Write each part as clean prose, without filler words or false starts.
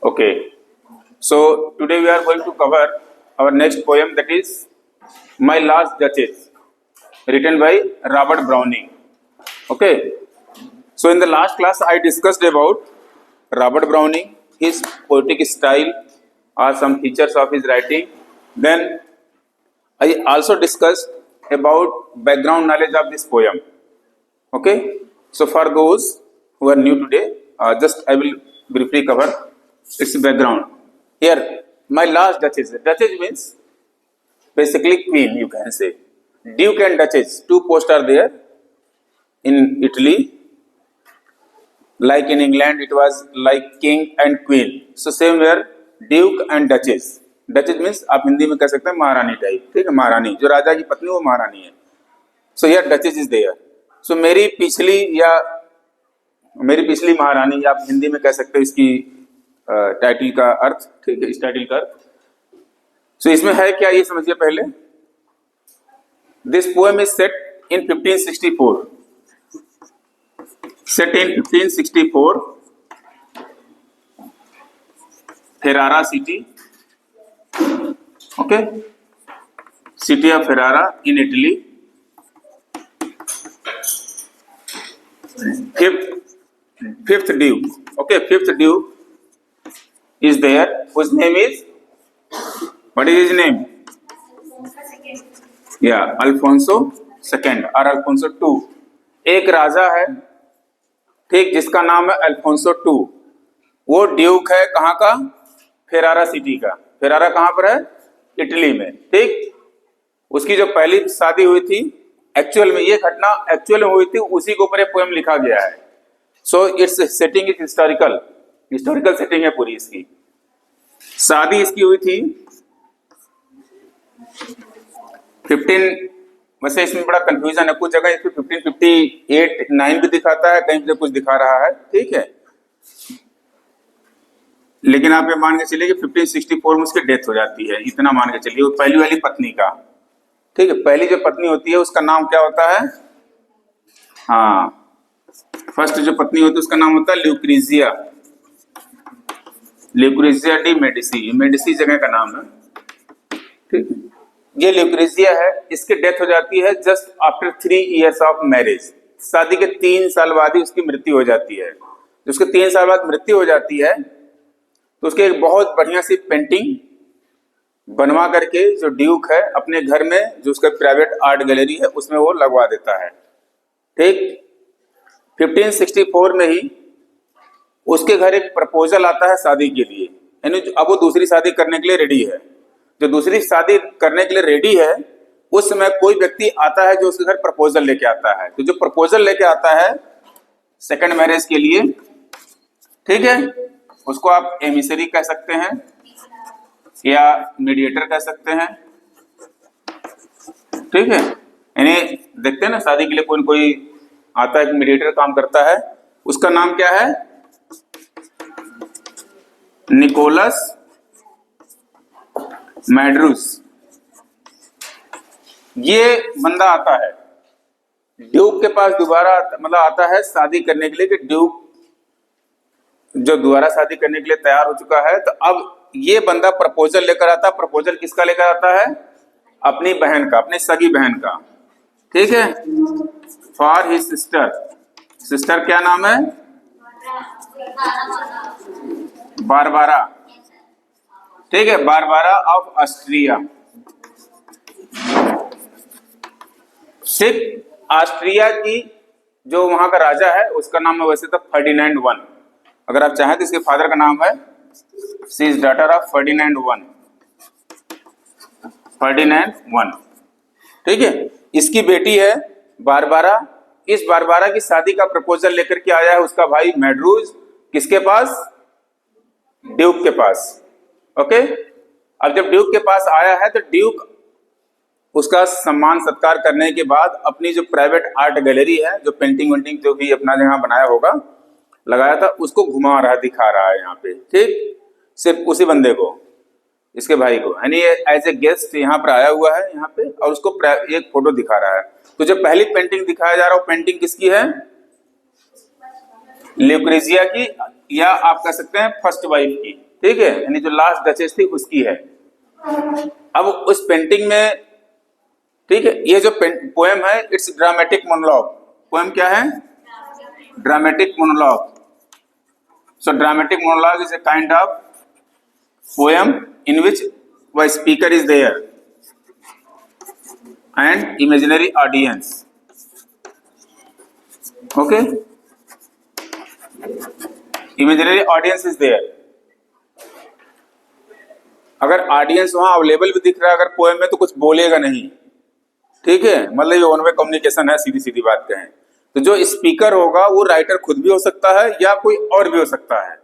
Okay. So today we are going to cover our next poem, that is My Last Duchess, written by Robert Browning. Okay. So in the last class I discussed about Robert Browning, his poetic style, or some features of his writing. Then I also discussed about background knowledge of this poem. Okay. So for those who are new today, just I will briefly cover its background. Here, my last duchess. Duchess means basically queen, you can say. Duke and duchess, two posts are there in Italy. Like in England, it was like king and queen. So same here, duke and duchess. Duchess means आप हिंदी में कह सकते हैं महारानी type, ठीक है, महारानी जो राजा की पत्नी वो महारानी है. सो यार डचेस इज देयर. सो मेरी पिछली महारानी, या आप हिंदी में कह सकते हो इसकी टाइटल का अर्थ, ठीक है, इस टाइटल का अर्थ. सो इसमें है क्या ये समझिए पहले. This poem is set in 1564. Set in 1564, Ferrara city. Okay, city of Ferrara in Italy. Fifth Duke. Okay, fifth Duke is there. Whose name is? What is his name? Yeah, Alfonso II or Alfonso II. एक राजा है, ठीक, जिसका नाम है Alfonso to. वो Duke है कहाँ का? फेरारा सिटी का. फेरारा कहाँ पर है? इटली में. ठीक, उसकी जो पहली शादी हुई थी, एक्चुअल में ये घटना एक्चुअल में हुई थी, उसी के ऊपर ये पोएम लिखा गया है. So it's setting is historical setting है पूरी. इसकी शादी इसकी हुई थी 15. वैसे इसमें बड़ा कंफ्यूजन है, कुछ जगह इसमें 1558-9 भी दिखाता है, कहीं पे कुछ दिखा रहा है, ठीक है. लेकिन आप ये मान के चलिए कि 1564 में उसकी डेथ हो जाती है, इतना मान के चलिए. वो पहली वाली पत्नी का, ठीक है, पहली जो पत्नी होती है उसका नाम क्या होता है? हाँ, फर्स्ट जो पत्नी होती है उसका नाम होता है ल्यूक्रेजिया डी मेडिसी. मेडिसी जगह का नाम है, ठीक है. ये ल्यूक्रेजिया है. इसकी डेथ हो जाती है just after 3 years of marriage. शादी के 3 साल बाद ही उसकी मृत्यु हो जाती है. जो उसके 3 साल बाद मृत्यु हो जाती है तो उसके एक बहुत बढ़िया सी पेंटिंग बनवा करके जो ड्यूक है अपने घर में, जो उसका प्राइवेट आर्ट गैलरी है, उसमें वो लगवा देता है. ठीक, 1564 में ही उसके घर एक प्रपोजल आता है शादी के लिए. यानी अब वो दूसरी शादी करने के लिए रेडी है. जो दूसरी शादी करने के लिए रेडी है, उस समय कोई व्यक्ति आता है जो उसके घर प्रपोजल लेके आता है. तो जो प्रपोजल लेके आता है सेकंड मैरिज के लिए, ठीक है, उसको आप एमिसरी कह सकते हैं या मीडिएटर कह सकते हैं, ठीक है. यानी देखते हैं ना, शादी के लिए कोई कोई आता है, मीडिएटर काम करता है. उसका नाम क्या है? निकोलस मैड्रूस. ये बंदा आता है ड्यूक के पास दोबारा, मतलब आता है शादी करने के लिए, कि ड्यूक जो दोबारा शादी करने के लिए तैयार हो चुका है. तो अब ये बंदा प्रपोजल लेकर आता. प्रपोजल किसका लेकर आता है? अपनी बहन का, अपनी सगी बहन का, ठीक है, फॉर हिज सिस्टर. सिस्टर क्या नाम है? बारबारा, ठीक है, बारबारा ऑफ ऑस्ट्रिया. ठीक, ऑस्ट्रिया की जो वहां का राजा है उसका नाम है वैसे तो फर्डिनेंड I. अगर आप चाहें तो इसके फादर का नाम है, she is daughter of Ferdinand I. ठीक है, इसकी बेटी है बारबारा. इस बारबारा की शादी का प्रपोजल लेकर के आया है उसका भाई मैड्रूज. किसके पास? ड्यूक के पास. ओके, अब जब ड्यूक के पास आया है तो ड्यूक उसका सम्मान सत्कार करने के बाद अपनी जो प्राइवेट आर्ट गैलरी है, जो पेंटिंग वेंटिंग जो भी अपना जहां बनाया होगा, लगाया था, उसको घुमा रहा, दिखा रहा है यहाँ पे. ठीक, सिर्फ उसी बंदे को, इसके भाई को, यानी एज ए गेस्ट यहाँ पर आया हुआ है यहाँ पे, और उसको एक फोटो दिखा रहा है. तो जो पहली पेंटिंग दिखाया जा रहा है वो पेंटिंग किसकी है? ल्यूक्रेजिया की. या आप कह सकते हैं फर्स्ट वाइफ की, ठीक है, यानी जो लास्ट डचेस थी उसकी है। अब उस पेंटिंग में, ठीक है, ये जो पोएम है इट्स ड्रामेटिक मोनोलॉग। पोएम क्या है? Dramatic monologue. So dramatic monologue is a kind of poem in which a speaker is there and imaginary audience. Okay, imaginary audience is there. अगर ऑडियंस वहां अवेलेबल भी दिख रहा है अगर पोएम में तो कुछ बोलेगा नहीं, ठीक है, मतलब ये वन वे कम्युनिकेशन है, सीधी सीधी बात कहें तो। जो स्पीकर होगा वो राइटर खुद भी हो सकता है या कोई और भी हो सकता है।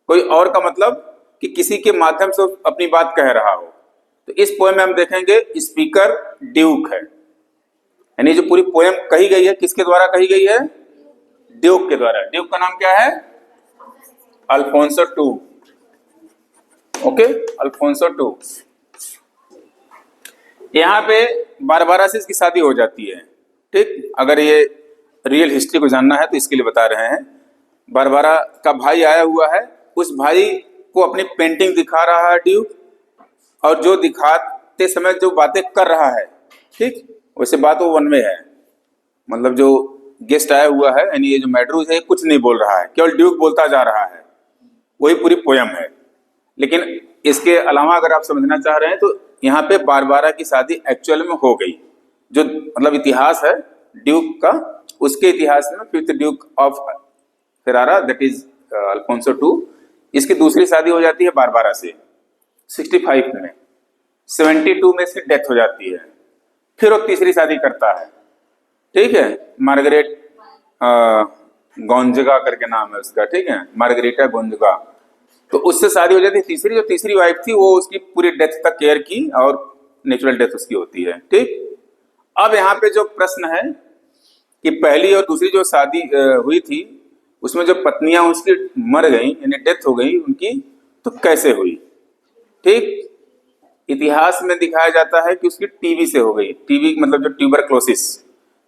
कोई और का मतलब कि किसी के माध्यम से अपनी बात कह रहा हो। तो इस पोएम में हम देखेंगे स्पीकर ड्यूक है, यानी जो पूरी पोएम कही गई है किसके द्वारा कही गई है? ड्यूक के द्वारा। ड्यूक का नाम क्या है? Alfonso two. Okay, Alfonso two. यहाँ पे बारबारा से इसकी शादी हो जाती है, ठीक। अगर ये रियल हिस्ट्री को जानना है तो इसके लिए बता रहे हैं। बारबारा का भाई आया हुआ है, उस भाई को अपनी पेंटिंग दिखा रहा है ड्यूक, और जो दिखाते समय जो बातें कर रहा है, ठीक, वैसे बात वो वन में है। मतलब जो गेस्ट आया हुआ है यानी ये जो मैड्रूज है कुछ नहीं बोल रहा है, केवल ड्यूक बोलता जा रहा है, वही पूरी पोयम है। लेकिन इसके अलावा अगर आप समझना चाह रहे हैं तो यहाँ पे बारबारा की शादी एक्चुअल में हो गई। जो मतलब इतिहास है ड्यूक का, उसके इतिहास में fifth duke of Ferrara that is Alfonso two, इसकी दूसरी शादी हो जाती है बारबारा से 65 में। 72 में इसकी डेथ हो जाती है। फिर वो तीसरी शादी करता है, ठीक है, मार्गरेट गोंजगा करके नाम है उसका, ठीक है, मार्गरेटा गोंजगा। तो उससे शादी हो जाती है तीसरी। जो तीसरी वाइफ थी वो उसकी पूरी डेथ तक केयर की और नेचुरल डेथ उसकी होती है, ठीक। अब यहाँ पे जो प्रश्न है कि पहली और दूसरी जो शादी हुई थी उसमें जो पत्नियां उसकी मर गई यानी डेथ हो गई उनकी, तो कैसे हुई, ठीक। इतिहास में दिखाया जाता है कि उसकी टीबी से हो गई। टीबी मतलब जो ट्यूबरक्लोसिस,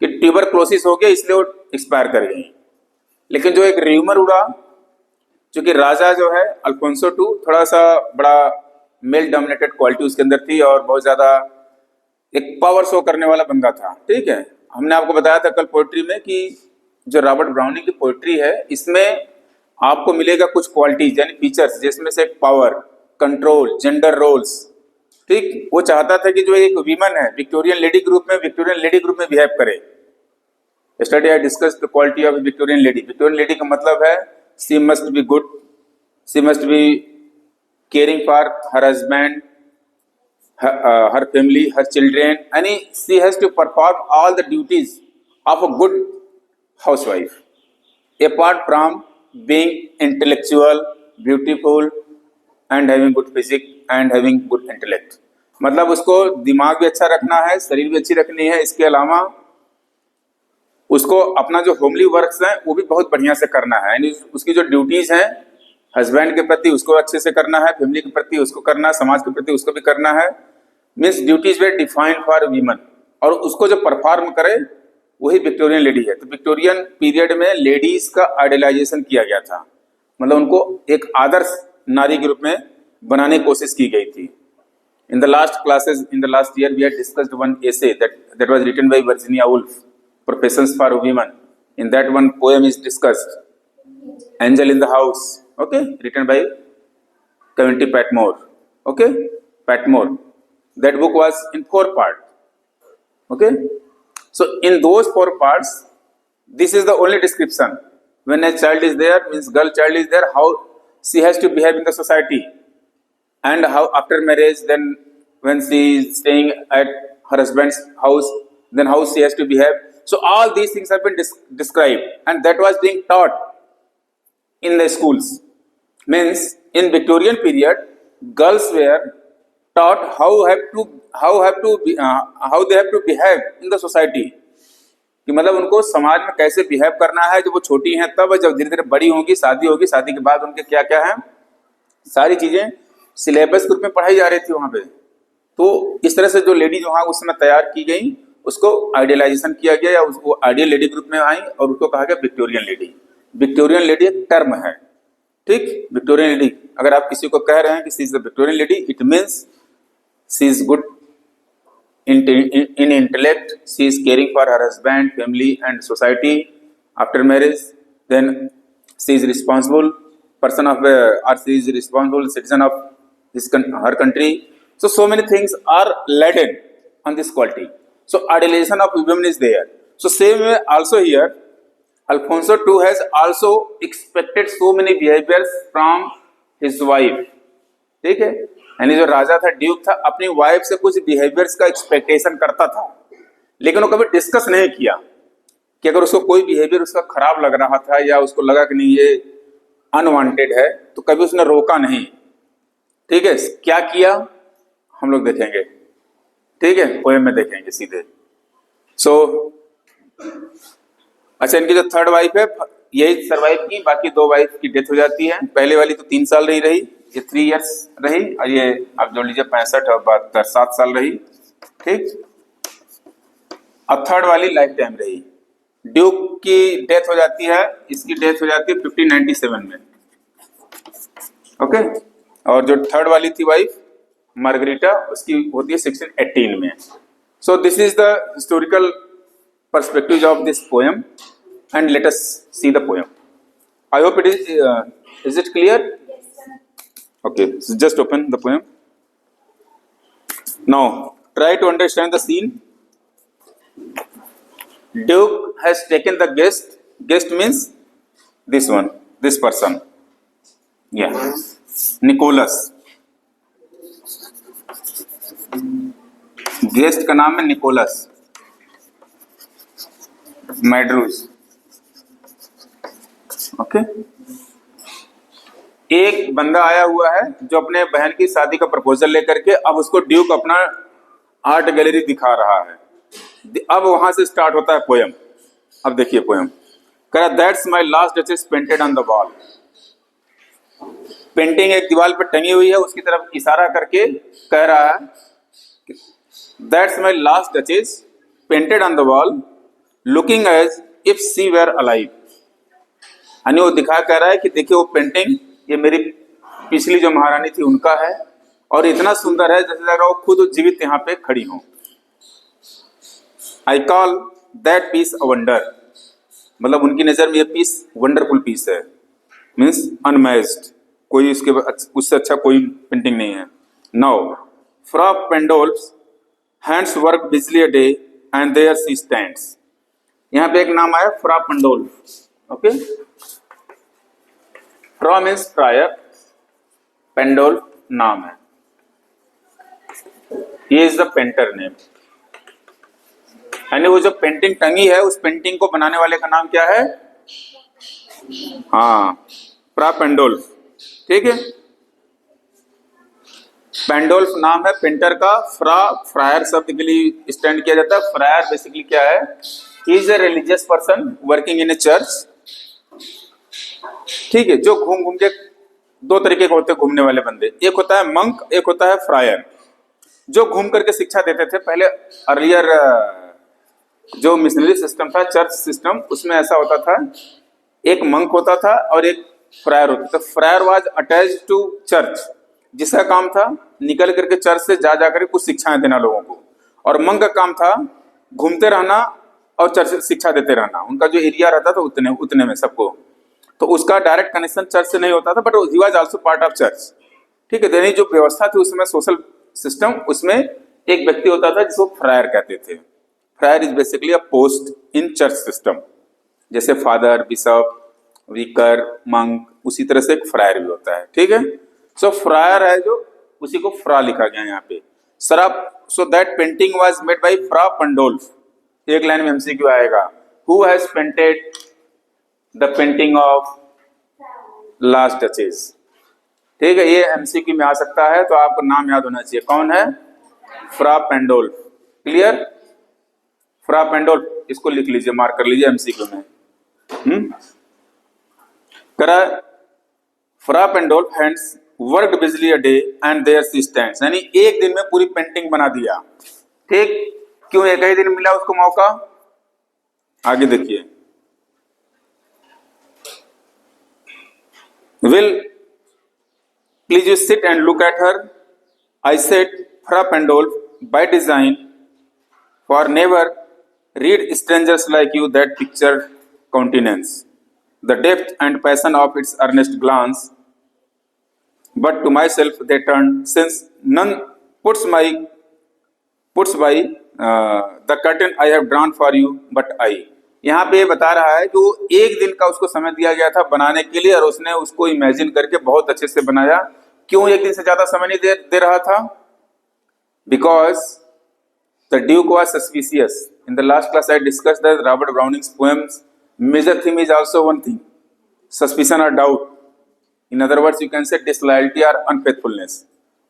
कि ट्यूबरक्लोसिस हो गया इसलिए वो एक्सपायर कर गई। लेकिन जो एक र्यूमर उड़ा, क्योंकि राजा जो है अल्फोंसो टू थोड़ा सा बड़ा मेल डोमिनेटेड क्वालिटी उसके अंदर थी और बहुत ज्यादा एक पावर शो करने वाला बंदा था, ठीक है। हमने आपको बताया था कल पोएट्री में कि जो रॉबर्ट ब्राउनिंग की पोएट्री है इसमें आपको मिलेगा कुछ क्वालिटीज यानी फीचर्स, जिसमें से पावर, कंट्रोल, जेंडर रोल्स, ठीक। वो चाहता था कि जो एक वीमन है विक्टोरियन लेडी ग्रुप में बिहेव करे। Study I discuss the quality of Victorian lady. Victorian lady का मतलब है she must be good, she must be caring for her husband, her family, her children, and she has to perform all the duties of a good housewife apart from being intellectual, beautiful and having good physique and having good intellect। मतलब उसको दिमाग भी अच्छा रखना है, शरीर भी अच्छी रखनी है, इसके अलावा उसको अपना जो होमली वर्क्स हैं वो भी बहुत बढ़िया से करना है, यानी उसकी जो ड्यूटीज हैं हस्बैंड के प्रति उसको अच्छे से करना है, फैमिली के प्रति उसको करना है, समाज के प्रति उसको भी करना है। Means duties were defined for women, और उसको जो परफॉर्म करे वही विक्टोरियन लेडी है। तो विक्टोरियन पीरियड में लेडीज का आइडियलाइजेशन किया गया था, मतलब उनको एक आदर्श नारी के रूप में बनाने की कोशिश की गई थी। In the last classes in the last year we had discussed one essay that was written by Virginia Woolf, Professions for Women. In that one poem is discussed, Angel in the House, okay, written by Cavity Patmore, okay, Patmore. That book was in 4 parts, okay. So in those 4 parts, this is the only description. When a child is there, means girl child is there, how she has to behave in the society, and how after marriage, then when she is staying at her husband's house, then how she has to behave. So all these things have been described, and that was being taught in the schools. Means in Victorian period, girls were taught how they have to behave in the society. कि मतलब उनको समाज में कैसे behave करना है जब वो छोटी हैं तब, जब धीरे धीरे बड़ी होंगी, शादी होगी, शादी के बाद उनके क्या क्या है, सारी चीजें सिलेबस के रूप में पढ़ाई जा रही थी वहां पे। तो इस तरह से जो लेडी वहां उस समय तैयार की गई उसको आइडियलाइजेशन किया गया, या उसको आइडियल लेडी ग्रुप में आई और उसको कहा गया विक्टोरियन लेडी। विक्टोरियन लेडी एक टर्म है, ठीक, विक्टोरियन लेडी। अगर आप किसी को कह रहे हैं कि she is the Victorian lady, it means she is good in intellect, she is caring for her husband, family and society after marriage. Then she is responsible person of or she is responsible citizen of her country. So many things are laden on this quality. So idealization of women is there. So same way also here, Alfonso II has also expected so many behaviors from his wife. ठीक है, यानी जो राजा था, Duke था, अपनी wife से कुछ behaviours का एक्सपेक्टेशन करता था, लेकिन वो कभी डिस्कस नहीं किया कि अगर उसको कोई बिहेवियर उसका खराब लग रहा था या उसको लगा कि नहीं ये अनवांटेड है, तो कभी उसने रोका नहीं। ठीक है, क्या किया हम लोग देखेंगे, ठीक है, पोएम में देखेंगे सीधे। अच्छा, इनकी जो थर्ड वाइफ है यही सर्वाइव की, बाकी दो वाइफ की डेथ हो जाती है। पहले वाली तो 3 साल रही, ये 3 इयर्स रही, और ये आप जोड़ लीजिए 65 और 72 7 साल रही। ठीक, अब थर्ड वाली लाइफ टाइम रही। ड्यूक की डेथ हो जाती है, इसकी डेथ हो जाती है 1597 में। ओके, और जो थर्ड वाली थी वाइफ मार्गरीटा, उसकी होती है 1618 में। So this is the historical perspectives of this poem, and let us see the poem. I hope it is it clear? Okay, so just open the poem. Now try to understand the scene. Duke has taken the guest. Guest means this one, this person. Yeah, Nicholas. Guest का नाम है Nicholas मैड्रूज। Okay, एक बंदा आया हुआ है जो अपने बहन की शादी का प्रपोजल लेकर के अब उसको ड्यूक अपना आर्ट गैलरी दिखा रहा है। अब वहां से स्टार्ट होता है पोयम। अब देखिए पोयम कह रहा, that's my last duchess painted on the wall. Painting एक दीवार पर टंगी हुई है, उसकी तरफ इशारा करके कह रहा है, that's my last duchess painted on the wall looking as if she were alive. यानी वो दिखा कह रहा है कि देखिए वो पेंटिंग ये मेरी पिछली जो महारानी थी उनका है, और इतना सुंदर है जैसे लग रहा हो खुद जीवित यहाँ पे खड़ी हो। I call that piece a wonder, मतलब उनकी नजर में ये पीस वंडरफुल पीस है, मीन्स अनमैच्ड, कोई उससे अच्छा कोई पेंटिंग नहीं है। Now Fra Pandolf's hands work busily a day and there she stands. यहाँ पे एक नाम आया Fra Pandolf. Okay, Fra means friar, Pandolf नाम है, ये इज द पेंटर नेम। यानी वो जो पेंटिंग टंगी है उस पेंटिंग को बनाने वाले का नाम क्या है? हाँ, फ्रा पेंडोल्फ। ठीक है, पेंडोल्फ नाम है पेंटर का। फ्रा फ्रायर शब्द के लिए स्टैंड किया जाता है। फ्रायर बेसिकली क्या है? He is a religious person working in A church. ठीक है, जो घूम घूम के, दो तरीके के होते हैं घूमने वाले बंदे, एक होता है मंक, एक होता है फ्रायर, जो घूम करके शिक्षा देते थे। पहले अर्लियर जो मिशनरी सिस्टम था, चर्च सिस्टम, उसमें ऐसा होता था, एक मंक होता था और एक फ्रायर होता था। Friar was attached to church, जिसका काम था निकल करके चर्च से जा जाकर कुछ शिक्षाएं देना लोगों को, और मंक का काम था घूमते रहना और चर्च से शिक्षा देते रहना। उनका जो एरिया रहता था उतने में सबको, तो उसका डायरेक्ट कनेक्शन चर्च से नहीं होता था, but he was also part of church. ठीक है, यानी जो व्यवस्था थी उसमें, सोशल सिस्टम, उसमें एक व्यक्ति होता था जिसको फ्रायर कहते थे। Fryer is basically a post in church system, जैसे फादर, बिशप, विकर, मंक, उसी तरह से एक फ्रायर भी होता है। ठीक है, सो फ्रायर है जो, उसी को फ्रा लिखा गया यहाँ पे। So that painting was made by Fra Pandolf. एक लाइन में एमसीक्यू आएगा, who has painted the painting of last duchess. ठीक है, ये एमसीक्यू में आ सकता है, तो आपको नाम याद होना चाहिए, कौन है? फ्रा पेंडोल्फ। क्लियर? फ्रा पेंडोल्फ, इसको लिख लीजिए, मार्क कर लीजिए एमसीक्यू में। करा, फ्रा पेंडोल्फ hands worked busily a day and there she stands. यानी एक दिन में पूरी पेंटिंग बना दिया। ठीक, क्यों एक ही दिन मिला उसको मौका? आगे देखिए, Will please you sit and look at her? I said, Fra Pandolf, by design, for never read strangers like you that pictured countenance, the depth and passion of its earnest glance. But to myself they turned, since none puts by the curtain I have drawn for you, but I. यहाँ पे बता रहा है कि वो एक दिन का उसको समय दिया गया था बनाने के लिए और उसने उसको इमेजिन करके बहुत अच्छे से बनाया। क्यों एक दिन से ज्यादा समय नहीं दे रहा था? Because the Duke was suspicious. In the last class, I discussed that Robert Browning's poem's major theme is also one thing: suspicion or doubt. In other words, you can say disloyalty or unfaithfulness.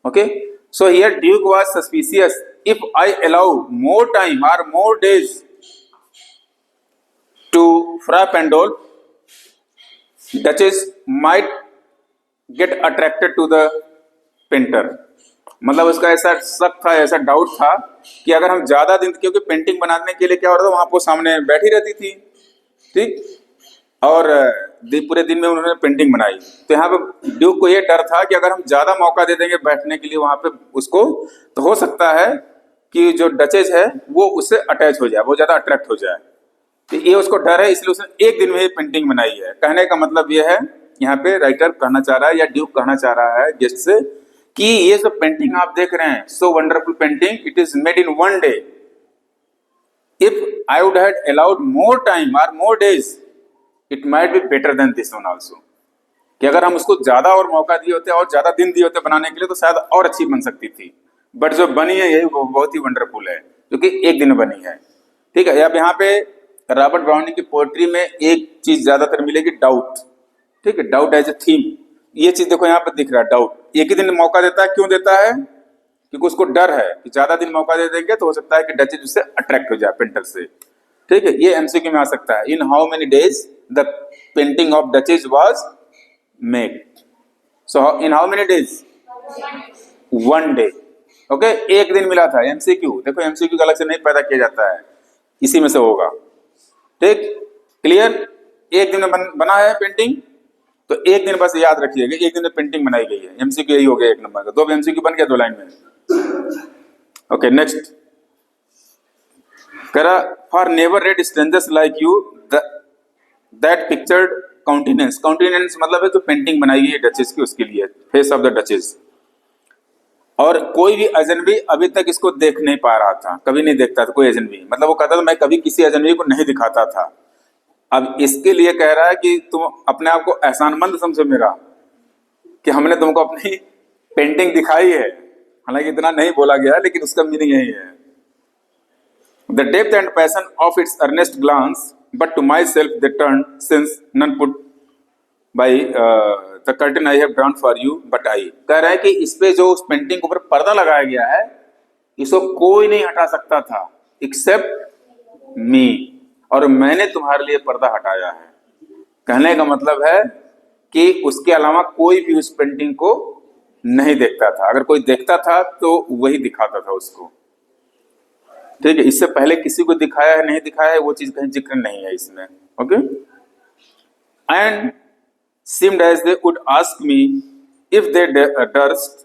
Okay? So here Duke was suspicious. If I allow more time or more days to Fra Pandolf, Duchess might get attracted to the painter. मतलब उसका ऐसा शक था, ऐसा doubt था कि अगर हम ज्यादा दिन, क्योंकि पेंटिंग बनाने के लिए क्या होता था, वहां पर सामने बैठी रहती थी, ठीक, और पूरे दिन में उन्होंने पेंटिंग बनाई। तो यहाँ पे ड्यूक को ये डर था कि अगर हम ज्यादा मौका दे देंगे बैठने के लिए वहां पे उसको, तो हो सकता है कि जो डचेज है वो उससे अटैच हो जाए, वो ज्यादा अट्रैक्ट हो जाए। तो ये उसको डर है, इसलिए उसने एक दिन में ही पेंटिंग बनाई है। कहने का मतलब ये है, यहाँ पे राइटर कहना चाह रहा है या ड्यूक कहना चाह रहा है गेस्ट से कि ये जो पेंटिंग आप देख रहे हैं, so wonderful painting, it is made in one day. If I would had allowed more time और more days, it might be better than this one also. कि अगर हम उसको ज्यादा और मौका दिए होते और ज्यादा दिन दिए होते बनाने के लिए तो शायद और अच्छी बन सकती थी। बट जो बनी है यही बहुत ही वंडरफुल है, क्योंकि एक दिन बनी है। ठीक है, अब यहाँ पे रॉबर्ट ब्राउनिंग की पोएट्री में एक चीज ज्यादातर मिलेगी, डाउट। ठीक है, डाउट एज ए थीम। ये चीज देखो यहाँ पे दिख रहा है, डाउट। एक ही दिन मौका देता है, क्यों देता है? क्योंकि उसको डर है कि ज्यादा दिन मौका दे देंगे तो हो सकता है कि डचेज उससे अट्रैक्ट हो जाए पेंटर से। ठीक है, ये एमसीक्यू में आ सकता है। In how many days the painting of duchess was made? So in how many days? One day. Okay, एक दिन मिला था। एमसीक्यू देखो, एमसीक्यू अलग से नहीं पैदा किया जाता है, इसी में से होगा। ठीक, क्लियर? एक दिन में बना है पेंटिंग, तो एक दिन बस याद रखिएगा, एक दिन में पेंटिंग बनाई गई है। एमसीक्यू यही हो गया एक नंबर का। दो एमसीक्यू बन गया दो लाइन में। ओके, नेक्स्ट करा, for never read strangers like you that pictured countenance. Countenance मतलब है जो पेंटिंग बनाई गई है डचेस की, उसके लिए फेस ऑफ द डचेस। और कोई भी अजनबी अभी तक इसको देख नहीं पा रहा था, कभी नहीं देखता था कोई अजनबी। मतलब वो कहता था मैं कभी किसी अजनबी को नहीं दिखाता था। अब इसके लिए कह रहा है कि तुम अपने आप को एहसानमंद समझो मेरा, कि हमने तुमको अपनी पेंटिंग दिखाई है। हालांकि इतना नहीं बोला गया, लेकिन उसका मीनिंग यही है। The depth and passion of its earnest glance, but to myself they turn, since none put by the curtain I have drawn for you but I. कह रहा है कि इस पे जो उस पेंटिंग के ऊपर पर्दा लगाया गया है, इसको कोई नहीं हटा सकता था एक्सेप्ट मी, और मैंने तुम्हारे लिए पर्दा हटाया है। कहने का मतलब है कि उसके अलावा कोई भी उस पेंटिंग को नहीं देखता था। अगर कोई देखता था तो वही दिखाता था उसको। ठीक है, इससे पहले किसी को दिखाया है नहीं दिखाया है वो चीज कहीं जिक्र नहीं है इसमें। Okay, and seemed as they would ask me if they durst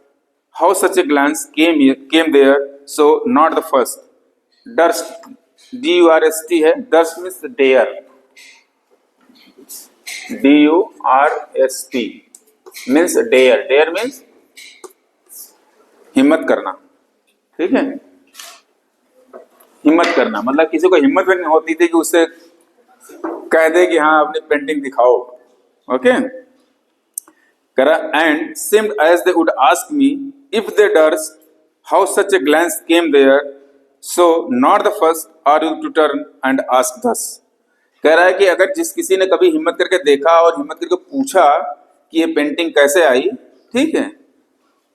how such a glance came there, so not the first. Durst, D-U-R-S-T है, durst means dare, D-U-R-S-T means dare, dare means हिम्मत करना। ठीक है, हिम्मत करना मतलब किसी को हिम्मत भी नहीं होती थी कि उससे कह दे कि हाँ अपनी पेंटिंग दिखाओ। ओके, करा, and seemed as they would ask me if they durst how such a glance came there, so not the first are you to turn and ask thus. कह रहा है कि अगर जिस किसी ने कभी हिम्मत करके देखा और हिम्मत करके पूछा कि ये पेंटिंग कैसे आई, ठीक है,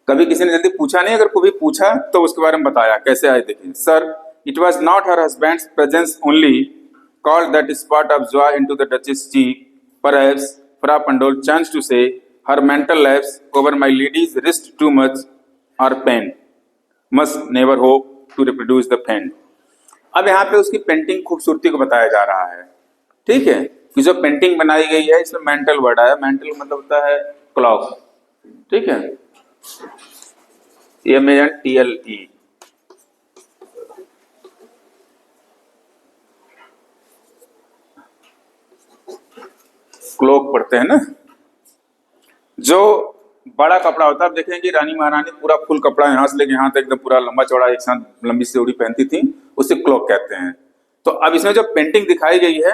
कभी किसी ने जल्दी पूछा नहीं, अगर कोई पूछा तो उसके बारे में बताया कैसे आई। देखिए, sir, it was not her husband's presence only called that spot of joy into the duchess' cheek. Perhaps Fra Pandolf chanced to say, her mental lapse over my lady's wrist too much or pain must never hope to reproduce the pain. अब यहाँ पे उसकी painting खूबसूरती को बताया जा रहा है। ठीक है, कि जो पेंटिंग बनाई गई है इसमें मेंटल वर्ड आया। मेंटल मतलब होता है क्लॉक, ठीक है, MANTLE। क्लॉक पढ़ते हैं ना, जो बड़ा कपड़ा होता है। आप देखेंगे रानी महारानी पूरा फुल कपड़ा यहाँ से लेके यहाँ तक एकदम पूरा लंबा चौड़ा एक साथ लंबी चौड़ी पहनती थी, उसे क्लॉक कहते हैं। तो अब इसमें जो पेंटिंग दिखाई गई है,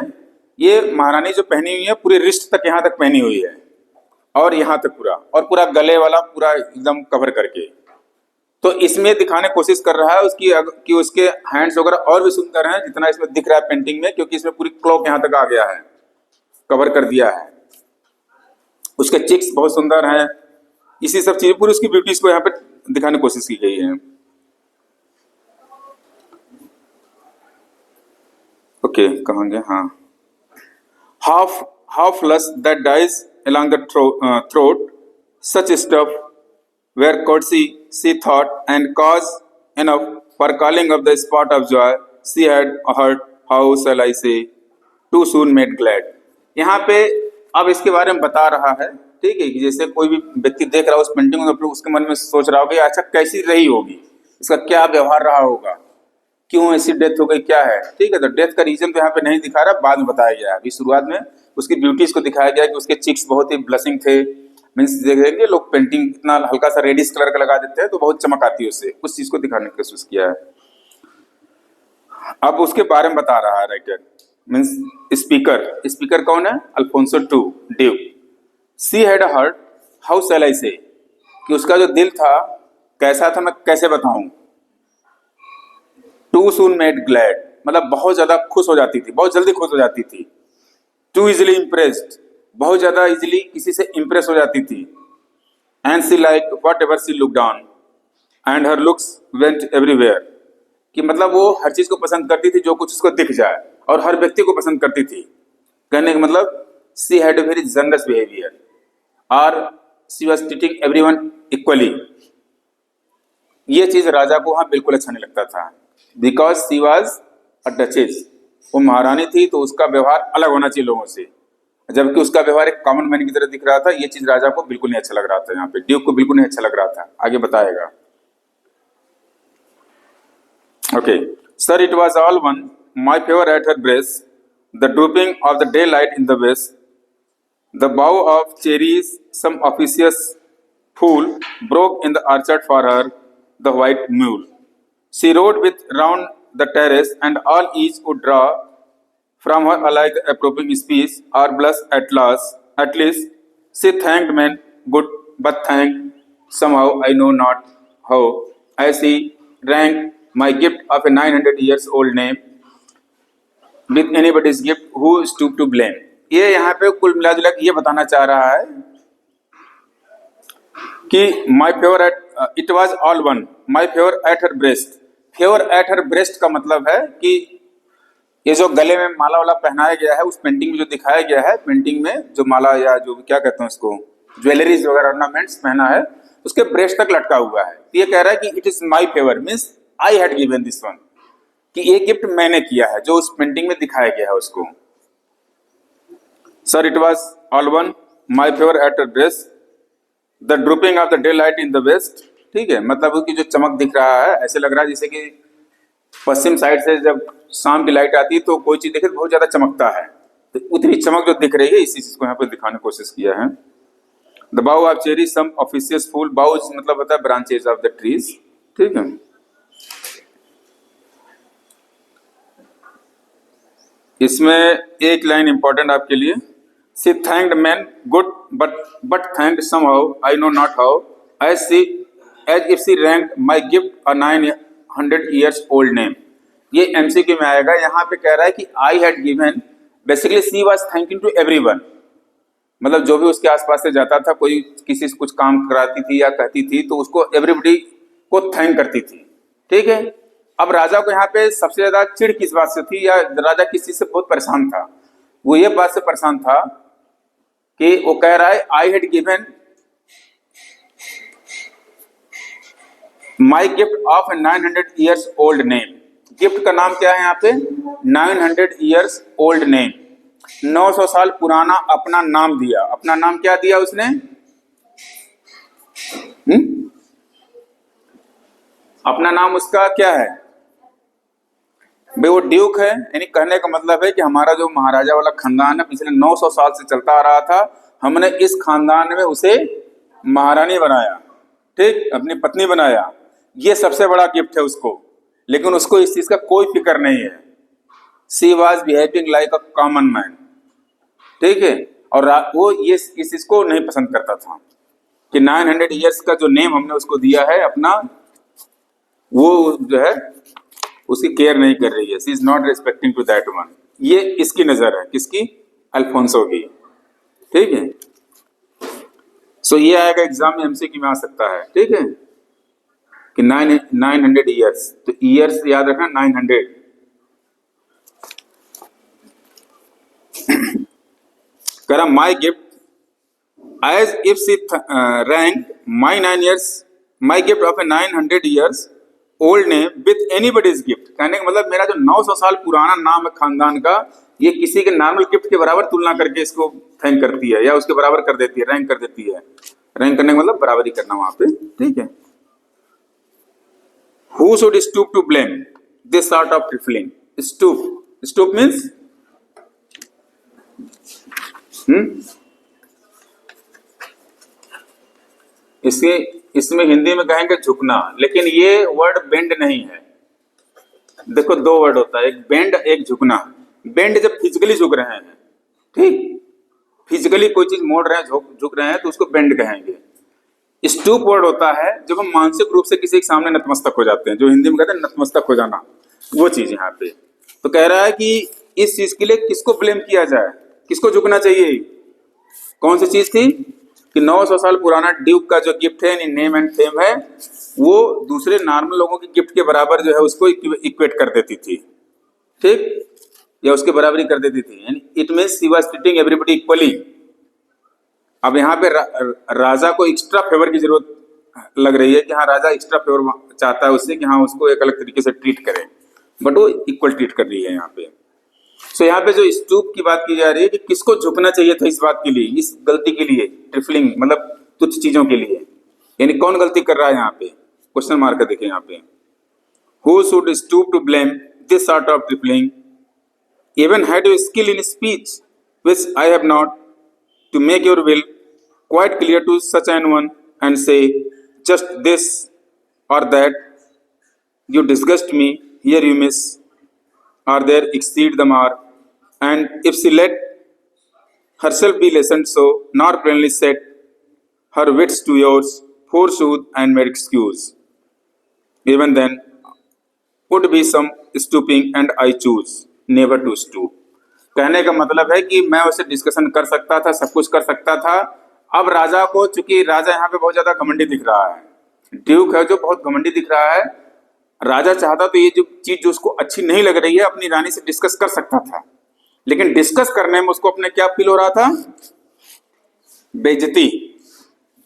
ये महारानी जो पहनी हुई है पूरे रिस्ट तक यहाँ तक पहनी हुई है, और यहाँ तक पूरा, और पूरा गले वाला पूरा एकदम कवर करके। तो इसमें दिखाने की कोशिश कर रहा है उसकी कि उसके हैंड्स वगैरह और भी सुंदर हैं जितना इसमें दिख रहा है पेंटिंग में, क्योंकि इसमें पूरी क्लॉक यहाँ तक आ गया है, कवर कर दिया है। उसके चिक्स बहुत सुंदर हैं, इसी सब चीजें पूरी उसकी ब्यूटीज को यहाँ पे दिखाने की कोशिश की गई है। ओके, कहाँ गए? हाँ, half lust that dies along the throat, such stuff were courtesy, she thought, and cause enough for calling up the spot of joy she had heard, how shall I say, too soon made glad। यहाँ पे अब इसके बारे में बता रहा है, ठीक है, कि जैसे कोई भी व्यक्ति देख रहा हो उस पेंटिंग को, तो उसके मन में सोच रहा होगा अच्छा कैसी रही होगी, इसका क्या व्यवहार रहा होगा, क्यों ऐसी डेथ हो गई, क्या है, ठीक है। तो डेथ का रीजन तो यहाँ पे नहीं दिखा रहा, बाद में बताया गया है। अभी शुरुआत में उसकी ब्यूटीज को दिखाया गया कि उसके चिक्स बहुत ही ब्लशिंग थे। मीन्स देखेंगे लोग पेंटिंग इतना हल्का सा रेडिश कलर का लगा देते हैं तो बहुत चमक आती है उससे, उस चीज को दिखाने की कोशिश किया है। अब उसके बारे में बता रहा है राइटर, मीन्स स्पीकर कौन है? Alfonso duke. She had heart, how shall I say, कि उसका जो दिल था कैसा था मैं कैसे बताऊं। टू सून मेड ग्लैड, मतलब बहुत ज्यादा खुश हो जाती थी, बहुत जल्दी खुश हो जाती थी। टू इजिली इम्प्रेस्ड, बहुत ज्यादा इजिली किसी से इम्प्रेस हो जाती थी। And she like whatever she looked on, and her looks went everywhere, कि मतलब वो हर चीज को पसंद करती थी जो कुछ उसको दिख जाए, और हर व्यक्ति को पसंद करती थी। कहने का मतलब she had a very generous behaviour, और सी वॉज ट्रीटिंग एवरीवन इक्वली। ये चीज राजा को वहां बिल्कुल अच्छा नहीं लगता था, because she was a duchess, वो महारानी थी तो उसका व्यवहार अलग होना चाहिए लोगों से, जबकि उसका व्यवहार एक कॉमन मैन की तरह दिख रहा था। ये चीज राजा को बिल्कुल नहीं अच्छा लग रहा था, यहाँ पे ड्यूक को बिल्कुल नहीं अच्छा लग रहा था। आगे बताएगा। Okay, sir it was all one, my favour at her breast, the drooping of the daylight in the west, the bough of cherries, some officious fool broke in the orchard for her, the white mule. She rode with round the terrace, and all each would draw from her alike the approving speech or blush at last. At least she thanked men good, but thanked somehow I know not how, as she ranked my gift of a 900 years old name with anybody's gift who stooped to blame. ये यहाँ पे कुल मिला जुला के ये बताना चाह रहा है कि my favour at, it was all one, my favour at her breast. Favour at her breast का मतलब है कि ये जो गले में माला वाला पहनाया गया है, उस पेंटिंग में जो दिखाया गया है, पेंटिंग में जो माला या जो क्या कहते हैं उसको, ज्वेलरीज वगैरह ऑर्नामेंट्स पहना है, उसके ब्रेस्ट तक लटका हुआ है। ये कह रहा है कि it is my favour, means I had given this one, कि ये गिफ्ट मैंने किया है जो उस पेंटिंग में दिखाया गया है उसको। Sir it was all one, my favour at her breast, the drooping of the daylight in the west, ठीक है, मतलब उसकी जो चमक दिख रहा है ऐसे लग रहा है जैसे कि पश्चिम साइड से जब शाम की लाइट आती है तो कोई चीज देखे तो बहुत ज्यादा चमकता है, तो उतनी चमक जो दिख रही है इसी चीज को यहाँ पे दिखाने की कोशिश किया है। The bough of cherry, some officious फूल, बाउ मतलब होता है ब्रांचेज ऑफ द ट्रीज, ठीक है। इसमें एक लाइन इंपॉर्टेंट आपके लिए, she thanked men good but thanked somehow I know not how, as if she ranked my gift a 900 years old name। ये MCQ में आएगा। यहाँ पे कह रहा है कि I had given, basically she was thanking to everyone, मतलब जो भी उसके आसपास से जाता था, कोई किसी से कुछ काम कराती थी या कहती थी तो उसको एवरीबडी को थैंक करती थी, ठीक है। अब राजा को यहाँ पे सबसे ज्यादा चिढ़ किस बात से थी, या राजा किस चीज से बहुत परेशान था? वो ये बात से परेशान था कि वो कह रहा है I had given my gift of 900 years old name. Gift का नाम क्या है यहाँ पे? 900 ईयर्स ओल्ड नेम, 900 साल पुराना अपना नाम दिया। अपना नाम क्या दिया उसने? अपना नाम उसका क्या है भाई, वो ड्यूक है। यानी कहने का मतलब है कि हमारा जो महाराजा वाला खानदान है पिछले 900 साल से चलता आ रहा था, हमने इस खानदान में उसे महारानी बनाया, ठीक, अपनी पत्नी बनाया। ये सबसे बड़ा गिफ्ट है उसको, लेकिन उसको इस चीज का कोई फिक्र नहीं है। She was behaving like a common man, ठीक है। और वो ये इस चीज को नहीं पसंद करता था कि 900 ईयर्स का जो नेम हमने उसको दिया है अपना, वो जो है उसकी केयर नहीं कर रही है। She is not respecting to that one. ये इसकी नजर है, किसकी? अल्फोंसो की, ठीक है। सो ये आएगा एग्जाम में, एमसीक्यू में आ सकता है, ठीक है, कि 900 ईयर्स, तो ईयर्स याद रखना 900। कह रहा my gift as if she rank my 9 years, my gift of a 900 years old name with anybody's gift. कहने का मतलब मेरा जो 900 साल पुराना नाम है खानदान का, ये किसी के नॉर्मल गिफ्ट के बराबर तुलना करके इसको थैंक करती है, या उसके बराबर कर देती है, रैंक कर देती है। रैंक करने का मतलब बराबरी करना वहां पे, ठीक है। Who should stoop to blame this sort of trifling? Stoop, stoop means इसमें हिंदी में कहेंगे झुकना, लेकिन ये वर्ड बेंड नहीं है। देखो दो वर्ड होता है, एक बेंड एक झुकना। बेंड जब फिजिकली झुक रहे हैं, ठीक, फिजिकली कोई चीज मोड़ रहे हैं, झुक रहे हैं, तो उसको बेंड कहेंगे। स्टूप वर्ड होता है जब हम मानसिक रूप से किसी के सामने नतमस्तक हो जाते हैं, जो हिंदी में कहते हैं नतमस्तक हो जाना, वो चीज यहाँ पे। तो कह रहा है कि इस चीज के लिए किसको ब्लेम किया जाए, किसको झुकना चाहिए? कौन सी चीज थी कि 900 साल पुराना ड्यूक का जो गिफ्ट है, नेम एंड फेम है, वो दूसरे नॉर्मल लोगों के गिफ्ट के बराबर जो है उसको इक्वेट कर देती थी, ठीक, या उसके बराबरी कर देती थी। यानी it means she was treating everybody equally. अब यहाँ पे राजा को एक्स्ट्रा फेवर की जरूरत लग रही है कि हाँ राजा एक्स्ट्रा फेवर चाहता है उससे कि हाँ उसको एक अलग तरीके से ट्रीट करे, बट वो इक्वल ट्रीट कर रही है यहाँ पे। सो यहाँ पे जो स्टूप की बात की जा रही है कि किसको झुकना चाहिए था इस बात के लिए, इस गलती के लिए, ट्रिफलिंग मतलब तुच्छ चीजों के लिए। यानी कौन गलती कर रहा है यहाँ पे, क्वेश्चन मार्क देखें यहाँ पे। Who should stoop to blame this sort of trifling even had you skill in speech which I have not, to make your will quite clear to such an one and say just this or that, you disgust me, here you miss or there exceed the mark, and if she let herself be listened so, nor plainly set her wits to yours, forsooth and made excuse, even then would be some stooping and I choose never to stoop. कहने का मतलब है कि मैं उससे discussion कर सकता था, सब कुछ कर सकता था। अब राजा को, चूंकि राजा यहाँ पे बहुत ज्यादा घमंडी दिख रहा है, ड्यूक है जो बहुत घमंडी दिख रहा है, राजा चाहता तो ये जो चीज जो उसको अच्छी नहीं लग रही है अपनी रानी से डिस्कस कर सकता था, लेकिन डिस्कस करने में उसको अपने क्या फील हो रहा था? बेइज्जती।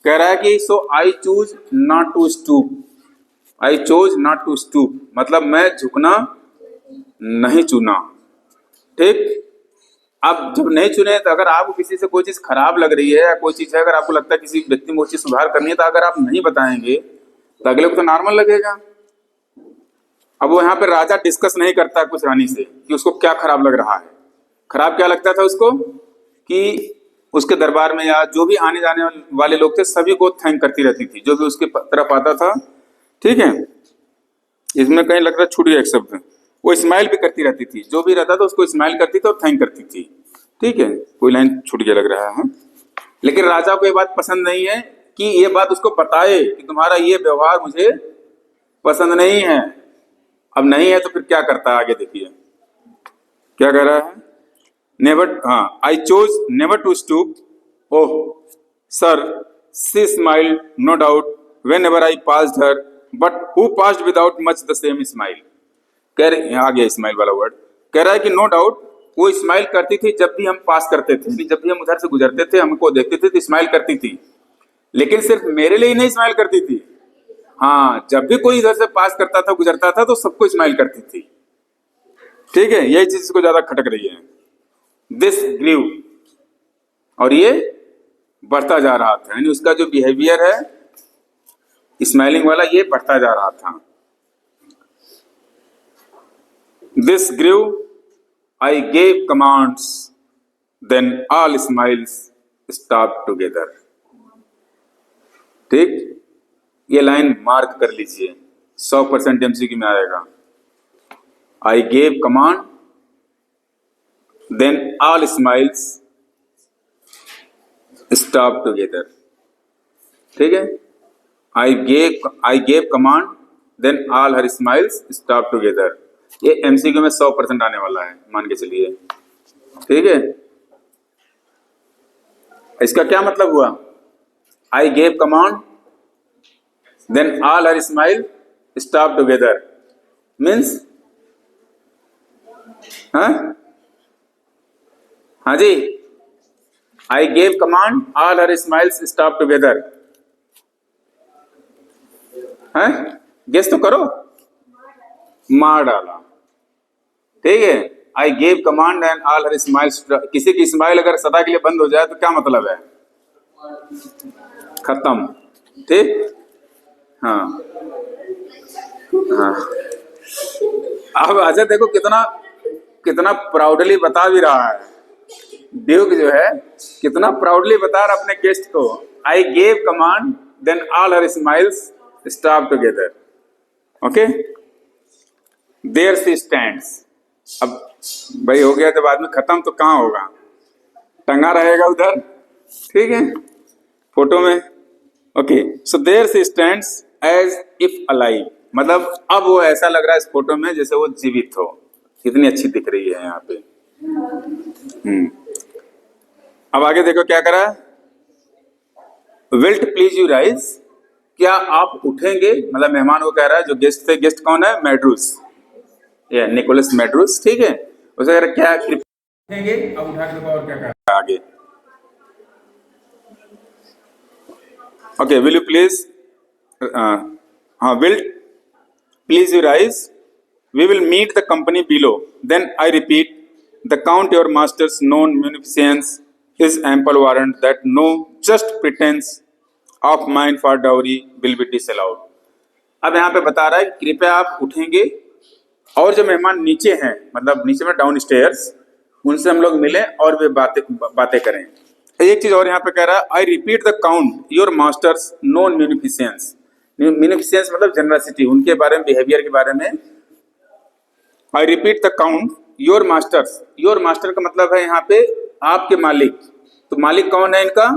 कह रहा है कि so I choose not to stoop, I chose not to stoop, मतलब मैं झुकना नहीं चुना, ठीक। अब जब नहीं चुने तो अगर आपको किसी से कोई चीज खराब लग रही है या कोई चीज है, अगर आपको लगता है किसी व्यक्ति में वो चीज सुधार करनी है, तो अगर आप नहीं बताएंगे तो अगले को तो नॉर्मल लगेगा। अब वो यहाँ पे राजा डिस्कस नहीं करता कुछ रानी से कि उसको क्या खराब लग रहा है। खराब क्या लगता था उसको कि उसके दरबार में या जो भी आने जाने वाले लोग थे सभी को थैंक करती रहती थी, जो भी उसके तरफ आता था, ठीक है। इसमें कहीं लग रहा छूट गया एक शब्द, वो स्माइल भी करती रहती थी, जो भी रहता था उसको स्माइल करती थी और थैंक करती थी, ठीक है। कोई लाइन छूट गया लग रहा है, लेकिन राजा को ये बात पसंद नहीं है कि ये बात उसको बताए कि तुम्हारा ये व्यवहार मुझे पसंद नहीं है। अब नहीं है तो फिर क्या करता है, आगे देखिए क्या कह रहा है। नेवर, हाँ, I choose never to stoop, oh sir she smiled no doubt whenever I passed her, but who passed without much the same smile. कह रहे, आ गया स्माइल वाला वर्ड। कह रहा है कि नो डाउट वो स्माइल करती थी जब भी हम पास करते थे, जब भी हम उधर से गुजरते थे, हमको देखते थे तो स्माइल करती थी, लेकिन सिर्फ मेरे लिए ही नहीं स्माइल करती थी, हाँ, जब भी कोई इधर से पास करता था, गुजरता था, तो सबको स्माइल करती थी, ठीक है। यही चीज को ज्यादा खटक रही है। दिस ग्रीव, और ये बढ़ता जा रहा था, यानी उसका जो बिहेवियर है स्माइलिंग वाला ये बढ़ता जा रहा था। This grew, I gave commands, then all smiles stopped together. ठीक, ये लाइन मार्क कर लीजिए, 100% MCQ में आएगा. I gave command, then all smiles stopped together. ठीक है, I gave command, then all her smiles stopped together. ये MCQ में 100% आने वाला है, मान के चलिए. ठीक है, इसका क्या मतलब हुआ? I gave command, then all her smile stopped together. Means, हाँ जी, I gave command, all her smiles stopped together. हैं? गेस तो करो. मार डाला. ठीक है, आई gave command and all her smiles. किसी की स्माइल अगर सदा के लिए बंद हो जाए तो क्या मतलब है? खत्म. ठीक, हाँ हाँ. अब अजय देखो कितना प्राउडली बता भी रहा है. ड्यूक जो है कितना प्राउडली बता रहा अपने गेस्ट को. I gave command, then all her smiles stop together. Okay, there she stands. अब भाई हो गया, जब आदमी खत्म तो कहाँ होगा? टंगा रहेगा उधर. ठीक है, फोटो में. Okay, so there she stands as if alive. मतलब अब वो ऐसा लग रहा है इस फोटो में जैसे वो जीवित हो. कितनी अच्छी दिख रही है यहाँ पे. अब आगे देखो क्या करा. Wilt please you rise. क्या आप उठेंगे? मतलब मेहमान को कह रहा है, जो गेस्ट थे. गेस्ट कौन है? मेड्रूस, ये निकोलस मेड्रूस. ठीक है, उसे कह रहा क्या उठेंगे? अब उठा के देखो और क्या कह रहा है आगे. ओके, विल यू प्लीज, हाँ, will please you rise. We will meet the company below. Then I repeat, the count your master's known munificence is ample warrant that no just pretense of mine for dowry will be disallowed. अब यहाँ पे बता रहा है कृपया आप उठेंगे और जो मेहमान नीचे हैं, मतलब नीचे में डाउन स्टेयर्स, उनसे हम लोग मिलें और वे बातें करें. एक चीज और यहाँ पे कह रहा है, आई repeat the count your master's known munificence. munificence मतलब जनरसिटी, उनके बारे में, बिहेवियर के बारे में. आई repeat the count your masters. Your master का मतलब है यहाँ पे आपके मालिक. तो मालिक कौन है इनका?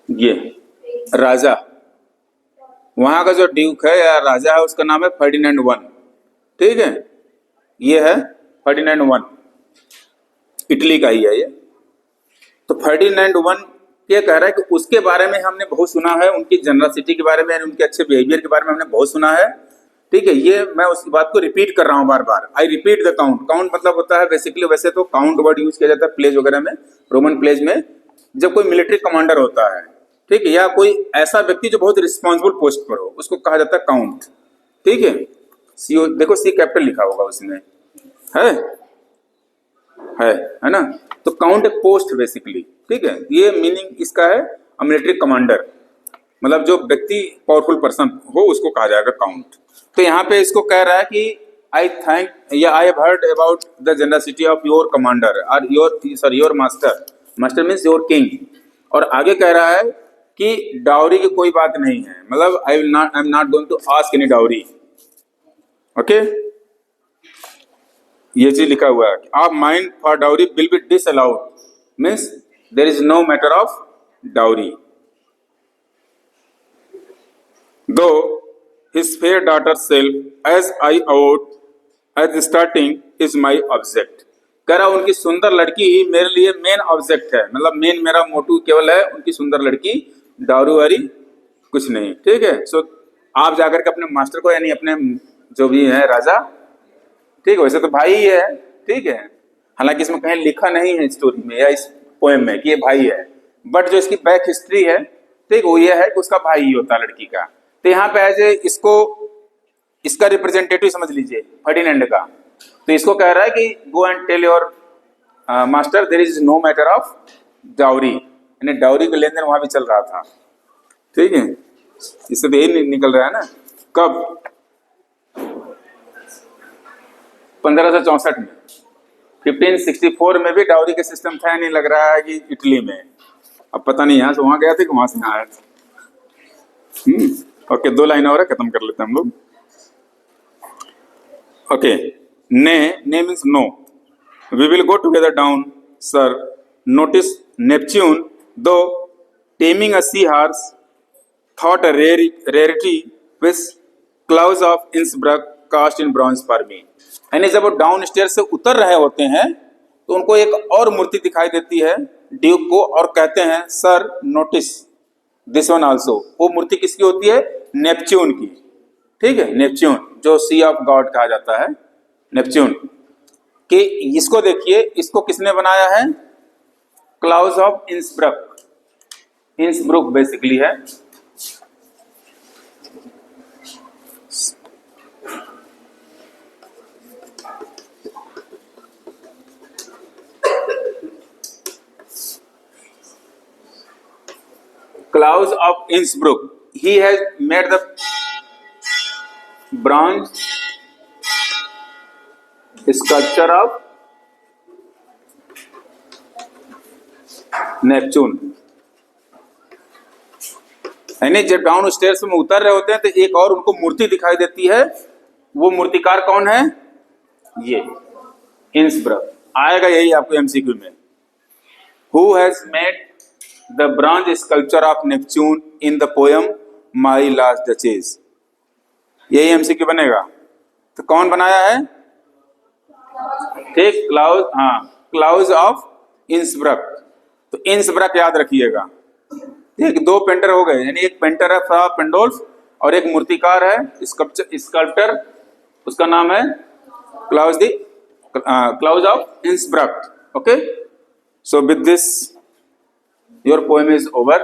ये राजा. वहां का जो ड्यूक है या राजा है उसका नाम है फर्डिनेंड वन. ठीक है, ये है फर्डिनेंड वन, इटली का ही है ये. तो फर्डिनेंड वन ये कह रहा है कि उसके बारे में हमने बहुत सुना है, उनकी जनरसिटी के बारे में, उनके अच्छे बिहेवियर के बारे में हमने बहुत सुना है. ठीक है, ये मैं उस बात को रिपीट कर रहा हूँ बार बार. I repeat the count. Count मतलब होता है बेसिकली, वैसे तो काउंट वर्ड यूज किया जाता है प्लेज वगैरह में, रोमन प्लेज में, जब कोई मिलिट्री कमांडर होता है. ठीक है, या कोई ऐसा व्यक्ति जो बहुत रिस्पॉन्सिबल पोस्ट पर हो, उसको कहा जाता है काउंट. ठीक है, सी, देखो सी कैपिटल लिखा होगा उसमें, है ना. तो काउंट एक पोस्ट बेसिकली. ठीक है, ये मीनिंग इसका है. मिलिट्री कमांडर मतलब जो व्यक्ति पावरफुल पर्सन हो उसको कहा जाएगा काउंट. तो यहाँ पे इसको कह रहा है कि आई थैंक या I have heard about the generosity of your commander और your master. Master means your king. और आगे कह रहा है कि डाउरी की कोई बात नहीं है. मतलब I am not going to ask any dowry. Okay, ये चीज लिखा हुआ है. आप mind for dowry will be disallowed. Means there is no matter of dowry. Though his fair daughter's self, as I avowed at the starting, is my object. कह रहा उनकी सुंदर लड़की ही मेरे लिए मेन ऑब्जेक्ट है. मतलब मेन मेरा मोटिव केवल है उनकी सुंदर लड़की, डाउरी वारी कुछ नहीं. ठीक है, सो आप जाकर के अपने मास्टर को, यानी अपने जो भी है राजा, ठीक है, वैसे तो भाई ही है. ठीक है, हालांकि इसमें कहीं लिखा नहीं है स्टोरी में या इस पोएम में कि ये भाई है, बट जो इसकी बैक हिस्ट्री है, ठीक, वो ये है कि उसका भाई ही होता है लड़की का. तो यहाँ पे एज इसको इसका रिप्रेजेंटेटिव समझ लीजिए फर्डिनेंड का. तो इसको कह रहा है कि go and tell your master there is no matter of dowry. यानी डाउरी का लेन देन वहां भी चल रहा था. ठीक है, इससे तो यही निकल रहा है ना. कब 1564 में। 1564 में भी डाउरी के सिस्टम था, नहीं लग रहा है कि इटली में। अब पता नहीं यहाँ से वहां गया था कि वहां से यहाँ आया था। ओके, 2 लाइन और खत्म कर लेते हैं हम लोग। Okay, nay means no. We will go together down sir, notice Neptune though taming a sea horse thought a rarity with Claus of Innsbruck cast in bronze for me. यानी जब वो डाउन स्टेयर से उतर रहे होते हैं तो उनको एक और मूर्ति दिखाई देती है ड्यूक को, और कहते हैं sir notice this one also. वो मूर्ति किसकी होती है? नेपच्यून की। ठीक है, नेपच्यून जो सी ऑफ गॉड कहा जाता है, नेपच्यून कि इसको देखिए, इसको किसने बनाया है? क्लाउज ऑफ इंसब्रक, इंसब्रुक बेसिकली है। Klaus of Innsbruck, he has made the bronze sculpture of Neptune. यानी जब डाउन स्टेयर्स में उतर रहे होते हैं तो एक और उनको मूर्ति दिखाई देती है। वो मूर्तिकार कौन है? ये इंसब्रक। आएगा यही आपको एमसीक्यू में। Who has made the bronze sculpture of Neptune in the poem My Last Duchess? यही एमसीक्यू बनेगा। तो कौन बनाया है? ठीक, क्लाउज, हाँ, क्लाउज ऑफ इंसब्रक। तो इंसब्रक याद रखिएगा। ठीक, 2 पेंटर हो गए, यानी एक पेंटर है फ्रा पेंडोल्फ और एक मूर्तिकार है स्कल्प्टर, उसका नाम है Claus of Innsbruck. Okay, so with this your poem is over.